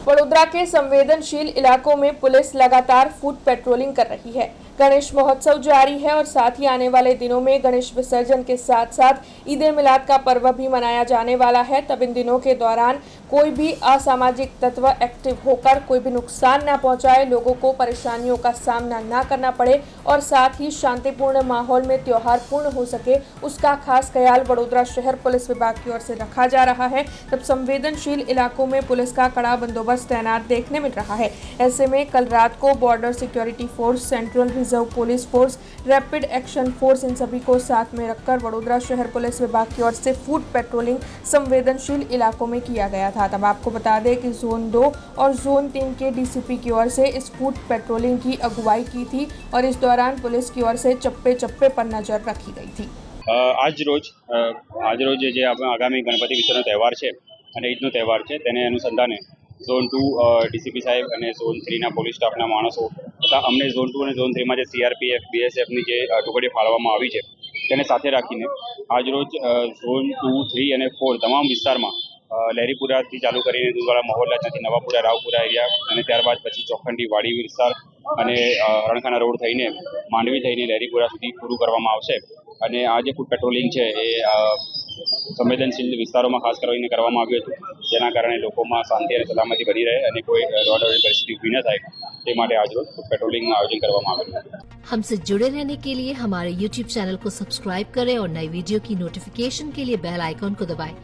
वडोदरा के संवेदनशील इलाकों में पुलिस लगातार फुट पेट्रोलिंग कर रही है। गणेश महोत्सव जारी है और साथ ही आने वाले दिनों में गणेश विसर्जन के साथ साथ ईद ए मिलाद का पर्व भी मनाया जाने वाला है। तब इन दिनों के दौरान कोई भी असामाजिक तत्व एक्टिव होकर कोई भी नुकसान न पहुंचाए, लोगों को परेशानियों का सामना न करना पड़े और साथ ही शांतिपूर्ण माहौल में त्योहार पूर्ण हो सके, उसका खास ख्याल वडोदरा शहर पुलिस विभाग की ओर से रखा जा रहा है। तब संवेदनशील इलाकों में पुलिस का कड़ा बंदोबस्त तैनात देखने मिल रहा है। ऐसे में कल रात को border security force, central reserve police force, rapid action force, इन सभी को साथ में रखकर वडोदरा शहर पुलिस विभाग की ओर से फुट पेट्रोलिंग संवेदनशील इलाकों में किया गया था। तब आपको बता दें कि जोन 2 और जोन 3 के डीसीपी की ओर से इस फुट पेट्रोलिंग की अगुवाई की थी और इस दौरान पुलिस की ओर से चप्पे चप्पे पर नजर रखी गई थी। आज रोज जे आगामी गणपति विसर्जन तहेवार है અને ઈદનો તહેવાર છે તેને અનુસંધાને ઝોન 2 ડીસીપી સાહેબ અને ઝોન 3ના પોલીસ સ્ટાફના માણસો તથા અમને ઝોન 2 અને ઝોન 3માં જે સીઆરપીએફ બીએસએફની જે ટુકડીઓ ફાળવવામાં આવી છે તેને સાથે રાખીને આજરોજ ઝોન 2, 3 અને 4 તમામ વિસ્તારમાં લહેરીપુરાથી ચાલુ કરીને દૂધવાળા મહોલ્લા, ત્યાંથી નવાપુરા, રાવપુરા એરિયા અને ત્યારબાદ પછી ચોખંડી વાડી વિસ્તાર અને રણખાના રોડ થઈને માંડવી થઈને લહેરીપુરા સુધી પૂરું કરવામાં આવશે। અને આ જે ફૂટ પેટ્રોલિંગ છે એ સંવેદનશીલ વિસ્તારોમાં ખાસ કરીને કરવામાં આવ્યું હતું, જેના કારણે લોકોમાં શાંતિ અને સલામતી બની રહે અને કોઈ રોડની પરિસ્થિતિ ઊભી ન થાય તે માટે આજરોજ ફૂટ પેટ્રોલિંગનું આયોજન કરવામાં આવ્યું હતું। हमसे जुड़े रहने के लिए हमारे YouTube चैनल को सब्सक्राइब करें और नई वीडियो की नोटिफिकेशन के लिए बेल आइकॉन को दबाएं।